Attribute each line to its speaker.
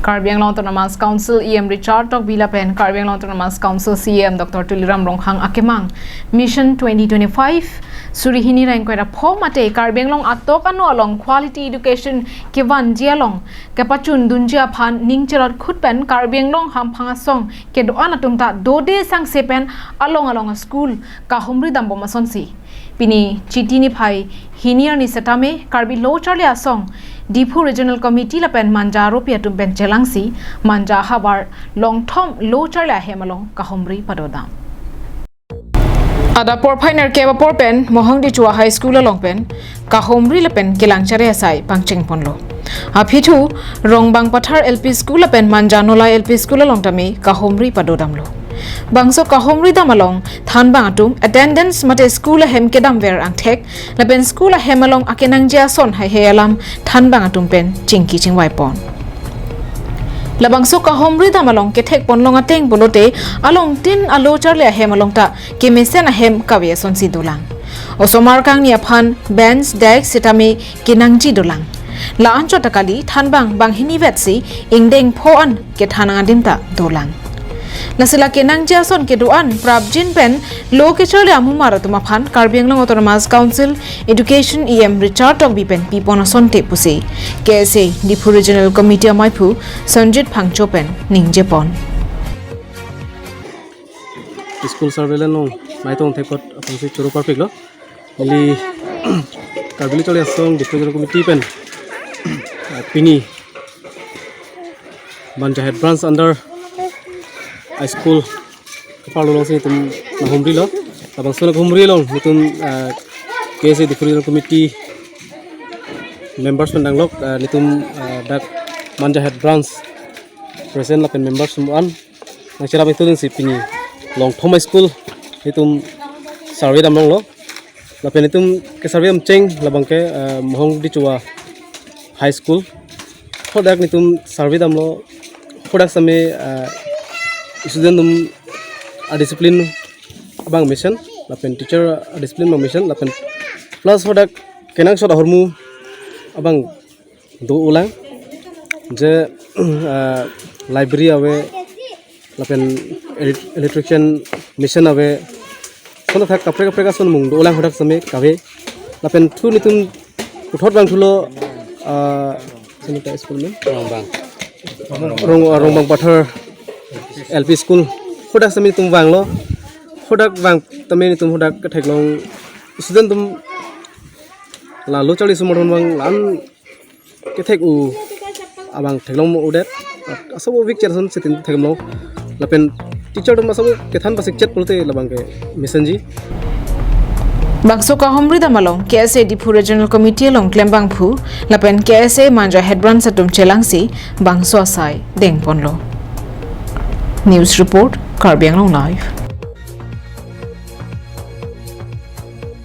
Speaker 1: Karbi Anglong Autonomous Council EM Richard Tok Bilapen Karbi Anglong Autonomous Council CM Dr. Tuliram Ronghang Akemang Mission 2025 Surihini Rankwera Pomate Karbi Anglong Atok Ano along Quality Education Kivan Jialong Kapachun Dunjia Pan Ningcherot Khutpen Karbi Anglong Hampangasong Kedo Anatumta Dode Sang Sepen along a school kahumridam bomasonsi Pini Chitini Pai Hinier ni Setame Karbi Low Charlie Asong Diphu Regional Committee lapen Manja Ropia tumpen Chelangsi Manja ahavar long tom Low Charlie Hemalong kahumri padodam Ada porpainer keba porpen mohong di chua high school along pen kahumri lapen kilang chare asai pangcheng ponlo Aphitu Rongbang Pathar LP School lapen Manja Nola LP School along tami kahumri padodamlo Bangso kahumridam along thanbang atum attendance mate school hem kedam ver angthek lapen school hem along akenang jia son hai healam thanbang atum pen chingki chingwai pon labangso kahumridam along kethek ponlong ateng bolote along tin alo charle hem along ta kemesen hem kawe son si dolang osomar kang nia phan bench deck sitame kinangji dolang la ancho takali thanbang banghini vetsi ingdeng phoan ke thanang adimta dolang Nasila kenang jason keduan prabjin pen lo ke chole amumara tumaphan Karbi Anglong Autonomous Council Education EM Richard Tok Bipen pipona sonte pusi KSA Diphu Regional Committee Maipu Sanjit Phangchopen ningjepon
Speaker 2: School surveillance long maitong thekot apong si churu perfect lo li Karbi chole asong Diphu Regional Committee pen pini Manja head branch under aschool kapalo long sing tum kahumri lo abang sona kahumri long tum KSA Diphu Regional Committee members pendang lok litum dak Manja head branch present la pen members sumuan nang sira itu si pini long thom school litum survey dam long lo la pen litum ke survey am cheng labang ke mohong di chua high school khodak litum survey dam lo khodak same student a discipline abang mission lapen teacher a discipline mission lapen plus hodak kenang soda hormu abang do ulang je library awe lapen electrician mission awe sono thak kapre kapre ka son mung do ulang hodak same kawe lapen thu nitum uthot bang thulo sini ta school me rongbang pathar LP school khodak sami tum wang lo khodak wang tame tum khodak ka theklong student tum la lo chali sumodon wang lan ke thek u abang theklong mo udet aso week cherson sitin thekmlo lapen teacher tum aso ke than basik chat polte labang ke mission ji Bangso kahumridam along KSA Diphu Regional Committee along Klembang Phu lapen KSA Manja head branch atum Chelangsi bangso asai dengponlo News Report, Karbi Anglong Live.